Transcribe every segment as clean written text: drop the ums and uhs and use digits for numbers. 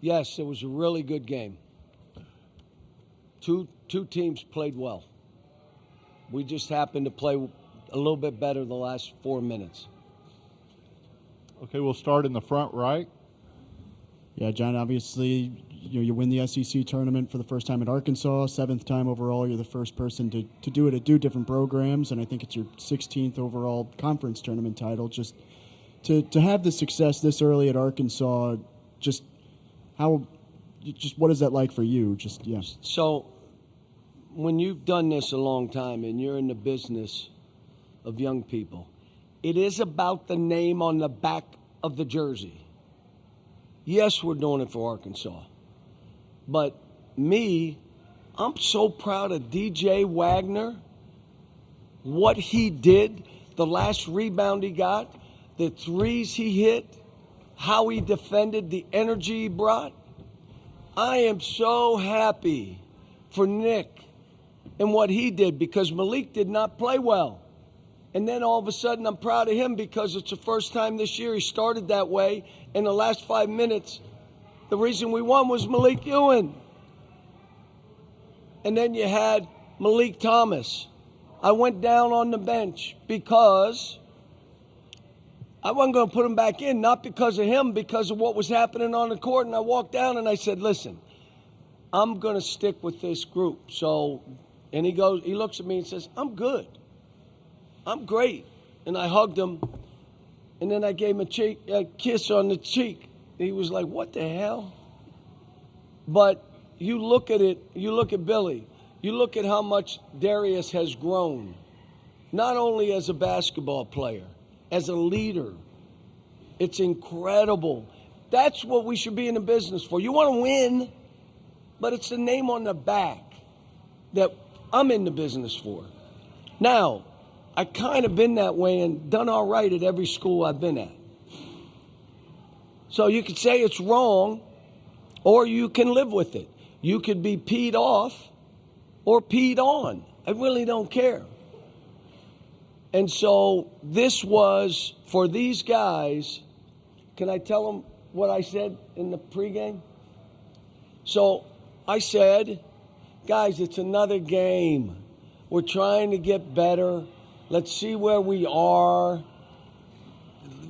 Yes, it was a really good game. Two teams played well. We just happened to play a little bit better the last 4 minutes. Okay, we'll start in the front right. Yeah, John, obviously, you win the SEC tournament for the first time at Arkansas, 7th time overall. You're the first person to do it at 2 different programs, and I think it's your 16th overall conference tournament title. Just to have the success this early at Arkansas, what is that like for you? So when you've done this a long time and you're in the business of young people, it is about the name on the back of the jersey. Yes, we're doing it for Arkansas. But I'm so proud of DJ Wagner, what he did, the last rebound he got, the threes he hit, how he defended, the energy he brought. I am so happy for Nick and what he did because Malik did not play well. And then all of a sudden I'm proud of him because it's the first time this year he started that way. In the last 5 minutes, the reason we won was Malik Ewan. And then you had Malik Thomas. I went down on the bench because I wasn't going to put him back in, not because of him, because of what was happening on the court. And I walked down and I said, listen, I'm going to stick with this group. So, and he looks at me and says, I'm good. I'm great. And I hugged him. And then I gave him a kiss on the cheek. He was like, what the hell? But you look at it, you look at Billy, you look at how much Darius has grown, not only as a basketball player, as a leader. It's incredible. That's what we should be in the business for. You want to win, but it's the name on the back that I'm in the business for. Now, I kind of been that way and done all right at every school I've been at. So you could say it's wrong, or you can live with it. You could be peed off or peed on. I really don't care. And so this was, for these guys, can I tell them what I said in the pregame? So I said, guys, it's another game. We're trying to get better. Let's see where we are.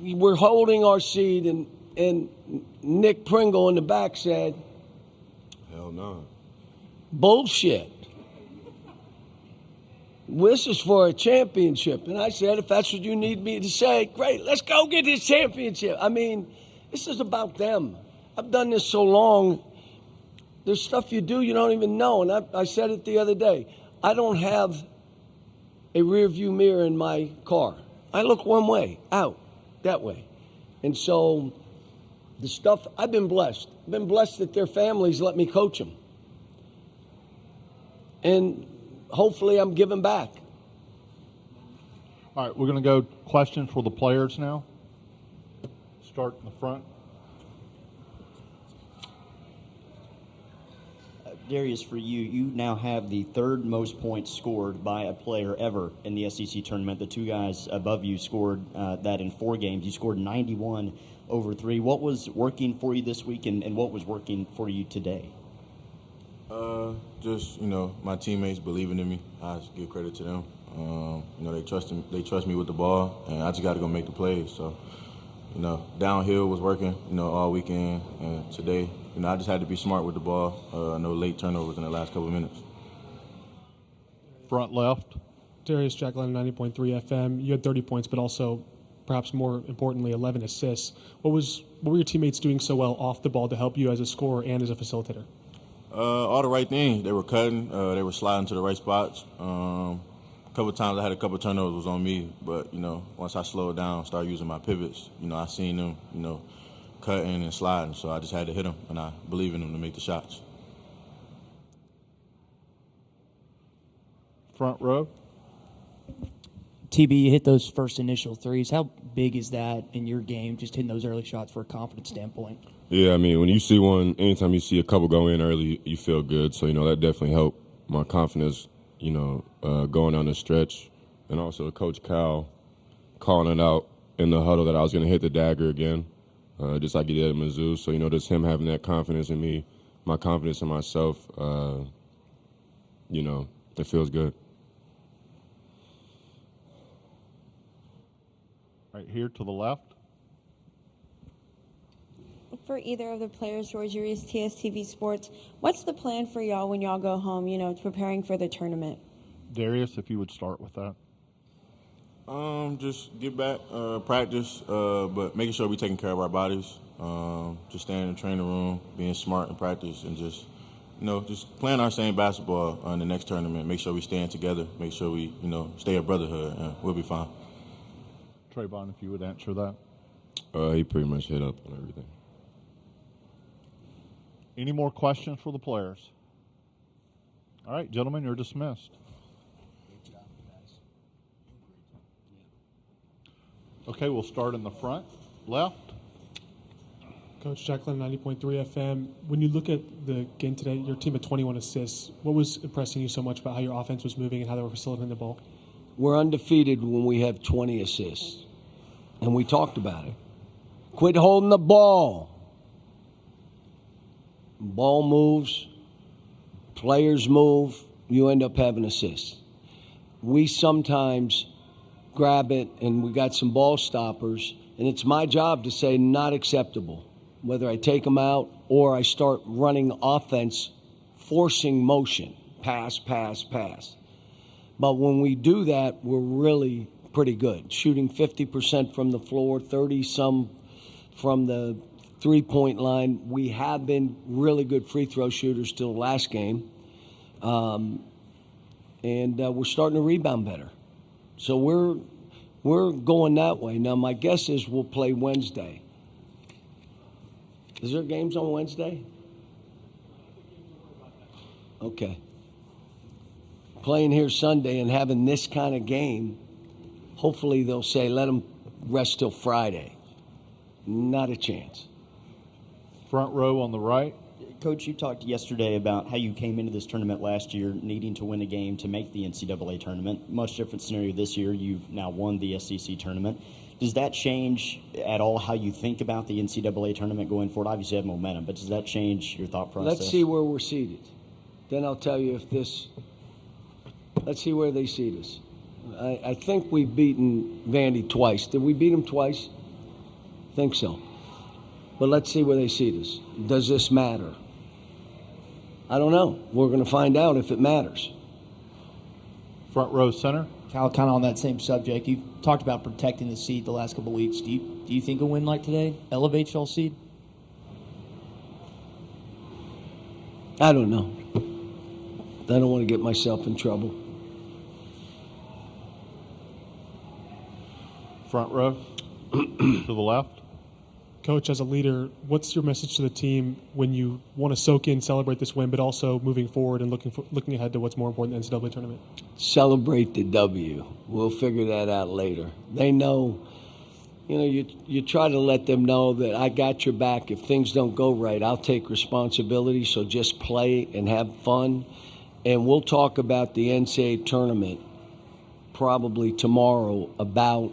We're holding our seed, and Nick Pringle in the back said, hell no. Bullshit. This is for a championship. And I said, if that's what you need me to say, great, let's go get this championship. I mean, this is about them. I've done this so long. There's stuff you do you don't even know. And I said it the other day. I don't have a rear view mirror in my car. I look one way, out, that way. And so the stuff, I've been blessed. I've been blessed that their families let me coach them. And hopefully I'm giving back. All right, we're going to go questions for the players now. Start in the front. Darius, for you, you now have the 3rd most points scored by a player ever in the SEC tournament. The 2 guys above you scored that in 4 games. You scored 91 over 3. What was working for you this week, and what was working for you today? Just, my teammates believing in me. I just give credit to them. They trust me with the ball, and I just got to go make the plays. So, downhill was working, all weekend, and today, I just had to be smart with the ball. No late turnovers in the last couple of minutes. Front left. Darius, Jack Lennon, 90.3 FM. You had 30 points, but also, perhaps more importantly, 11 assists. What were your teammates doing so well off the ball to help you as a scorer and as a facilitator? All the right things. They were cutting. They were sliding to the right spots. A couple of times I had a couple of turnovers was on me, but, once I slowed down, started using my pivots, I seen them, cutting and sliding, so I just had to hit them, and I believe in them to make the shots. Front row. TB, you hit those first initial threes. How big is that in your game, just hitting those early shots for a confidence standpoint? Yeah, I mean, when you see one, anytime you see a couple go in early, you feel good. So, that definitely helped my confidence, going down the stretch. And also Coach Cal calling it out in the huddle that I was going to hit the dagger again. just like he did at Mizzou. So, just him having that confidence in me, my confidence in myself, it feels good. Right here to the left. For either of the players, George Urias, TSTV Sports, what's the plan for y'all when y'all go home, preparing for the tournament? Darius, if you would start with that. Just get back, practice, but making sure we're taking care of our bodies. Just staying in the training room, being smart in practice, and just playing our same basketball in the next tournament. Make sure we stand together. Make sure we, stay a brotherhood, and we'll be fine. Trayvon, if you would answer that. He pretty much hit up on everything. Any more questions for the players? All right, gentlemen, you're dismissed. Okay, we'll start in the front, left. Coach Jacqueline, 90.3 FM. When you look at the game today, your team had 21 assists. What was impressing you so much about how your offense was moving and how they were facilitating the ball? We're undefeated when we have 20 assists, and we talked about it. Quit holding the ball. Ball moves, players move, you end up having assists. We sometimes grab it, and we got some ball stoppers, and it's my job to say not acceptable, whether I take them out or I start running offense, forcing motion, pass, pass, pass. But when we do that, we're really pretty good, shooting 50% from the floor, 30-some from the three-point line. We have been really good free throw shooters till the last game. And we're starting to rebound better. So we're going that way. Now, my guess is we'll play Wednesday. Is there games on Wednesday? Okay. Playing here Sunday and having this kind of game, hopefully they'll say, let them rest till Friday. Not a chance. Front row on the right. Coach, you talked yesterday about how you came into this tournament last year needing to win a game to make the NCAA tournament. Much different scenario this year. You've now won the SEC tournament. Does that change at all how you think about the NCAA tournament going forward? Obviously, you have momentum, but does that change your thought process? Let's see where we're seated. Then I'll tell you if this – let's see where they seed us. I think we've beaten Vandy twice. Did we beat them twice? I think so. But let's see where they seed us. Does this matter? I don't know. We're going to find out if it matters. Front row center. Cal, kind of on that same subject, you've talked about protecting the seed the last couple of weeks. Do you think a win like today elevates y'all's seed? I don't know. I don't want to get myself in trouble. Front row to the left. Coach, as a leader, what's your message to the team when you want to soak in, celebrate this win, but also moving forward and looking ahead to what's more important in the NCAA tournament? Celebrate the W. We'll figure that out later. They know, you try to let them know that I got your back. If things don't go right, I'll take responsibility, so just play and have fun. And we'll talk about the NCAA tournament probably tomorrow. About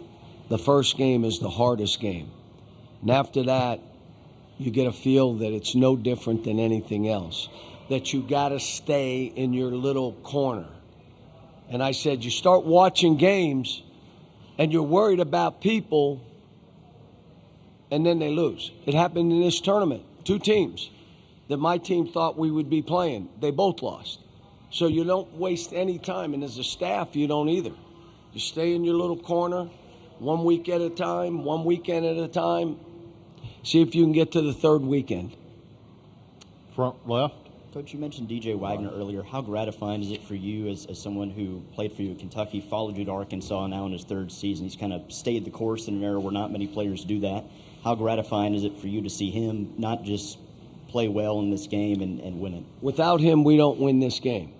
the first game is the hardest game. And after that, you get a feel that it's no different than anything else, that you got to stay in your little corner. And I said, you start watching games and you're worried about people, and then they lose. It happened in this tournament. 2 teams that my team thought we would be playing, they both lost. So you don't waste any time, and as a staff, you don't either. You stay in your little corner, 1 week at a time, 1 weekend at a time. See if you can get to the third weekend. Front left. Coach, you mentioned DJ Wagner earlier. How gratifying is it for you as someone who played for you at Kentucky, followed you to Arkansas, now in his 3rd season? He's kind of stayed the course in an era where not many players do that. How gratifying is it for you to see him not just play well in this game and win it? Without him, we don't win this game.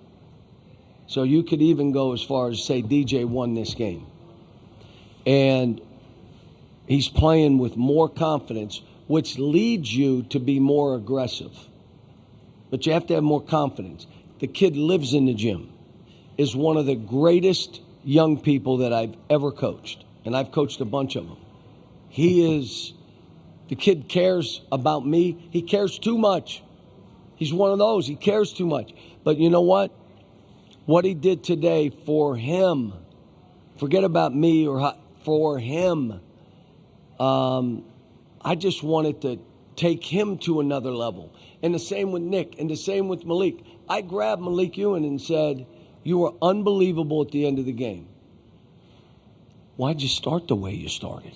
So you could even go as far as say DJ won this game. And he's playing with more confidence, which leads you to be more aggressive. But you have to have more confidence. The kid lives in the gym, is one of the greatest young people that I've ever coached, and I've coached a bunch of them. He is The kid cares about me. He cares too much. He's one of those. He cares too much. But you know what? What he did today for him, forget about me for him, I just wanted to take him to another level. And the same with Nick, and the same with Malik. I grabbed Malik Ewan and said, you were unbelievable at the end of the game. Why'd you start the way you started?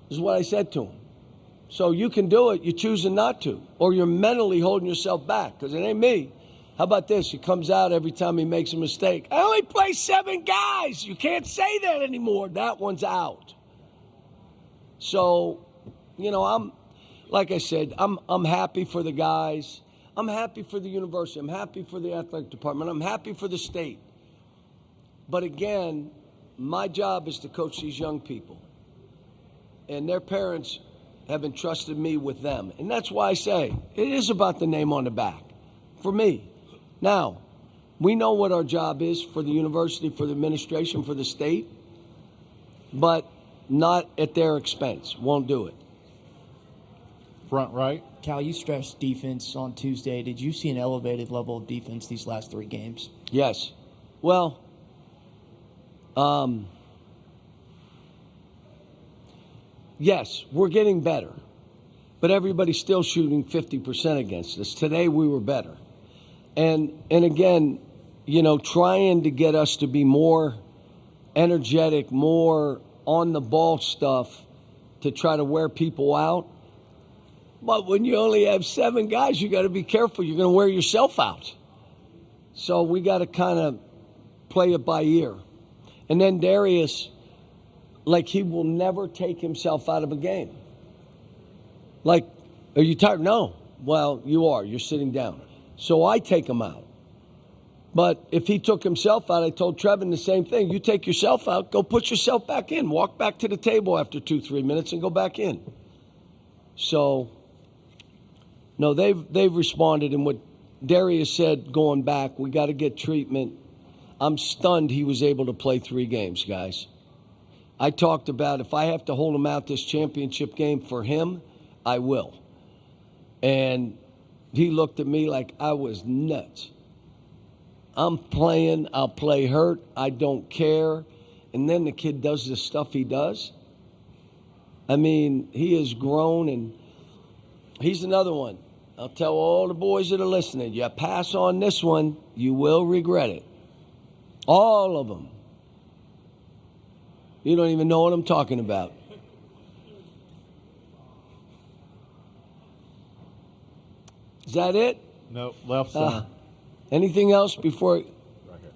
This is what I said to him. So you can do it, you're choosing not to. Or you're mentally holding yourself back, because it ain't me. How about this? He comes out every time he makes a mistake. I only play 7 guys. You can't say that anymore. That one's out. So, you know, like I said, I'm happy for the guys. I'm happy for the university. I'm happy for the athletic department. I'm happy for the state. But again, my job is to coach these young people. And their parents have entrusted me with them. And that's why I say it is about the name on the back for me. Now, we know what our job is for the university, for the administration, for the state, but not at their expense. Won't do it. Front right. Cal, you stressed defense on Tuesday. Did you see an elevated level of defense these last 3 games? Yes. Well, yes, we're getting better, but everybody's still shooting 50% against us. Today we were better. And again, you know, trying to get us to be more energetic, more on the ball stuff to try to wear people out. But when you only have 7 guys, you got to be careful. You're going to wear yourself out. So we got to kind of play it by ear. And then Darius, like, he will never take himself out of a game. Like, are you tired? No. Well, you are. You're sitting down. So I take him out. But if he took himself out, I told Trevin the same thing. You take yourself out, go put yourself back in. Walk back to the table after 2-3 minutes and go back in. So, no, they've responded. And what Darius said going back, we got to get treatment. I'm stunned he was able to play 3 games, guys. I talked about if I have to hold him out this championship game for him, I will. And he looked at me like I was nuts. I'm playing, I'll play hurt, I don't care. And then the kid does the stuff he does. I mean, he has grown, and he's another one. I'll tell all the boys that are listening, you pass on this one, you will regret it. All of them. You don't even know what I'm talking about. Is that it? No, left center. Anything else before? Right here.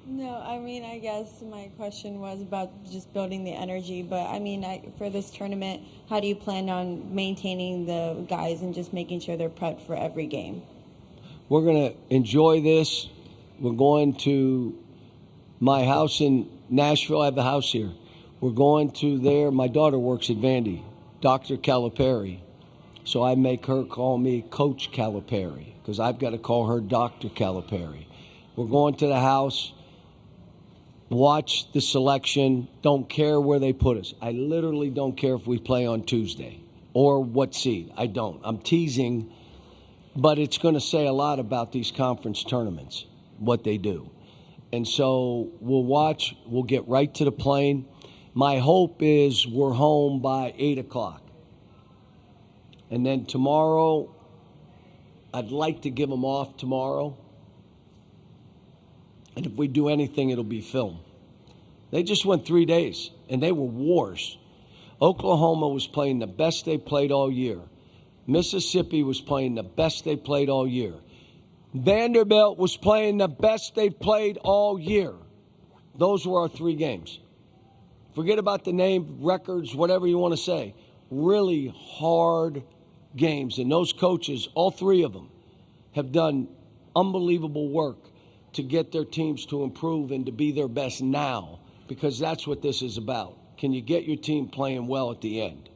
No, I mean, I guess my question was about just building the energy. But, I mean, for this tournament, how do you plan on maintaining the guys and just making sure they're prepped for every game? We're going to enjoy this. We're going to my house in Nashville. I have a house here. We're going to there. My daughter works at Vandy, Dr. Calipari. So I make her call me Coach Calipari because I've got to call her Dr. Calipari. We're going to the house, watch the selection, don't care where they put us. I literally don't care if we play on Tuesday or what seed. I don't. I'm teasing, but it's going to say a lot about these conference tournaments, what they do. And so we'll watch. We'll get right to the plane. My hope is we're home by 8 o'clock. And then tomorrow, I'd like to give them off tomorrow. And if we do anything, it'll be film. They just went 3 days, and they were wars. Oklahoma was playing the best they played all year. Mississippi was playing the best they played all year. Vanderbilt was playing the best they've played all year. Those were our 3 games. Forget about the name, records, whatever you want to say. Really hard games. And those coaches, all 3 of them, have done unbelievable work to get their teams to improve and to be their best now, because that's what this is about. Can you get your team playing well at the end?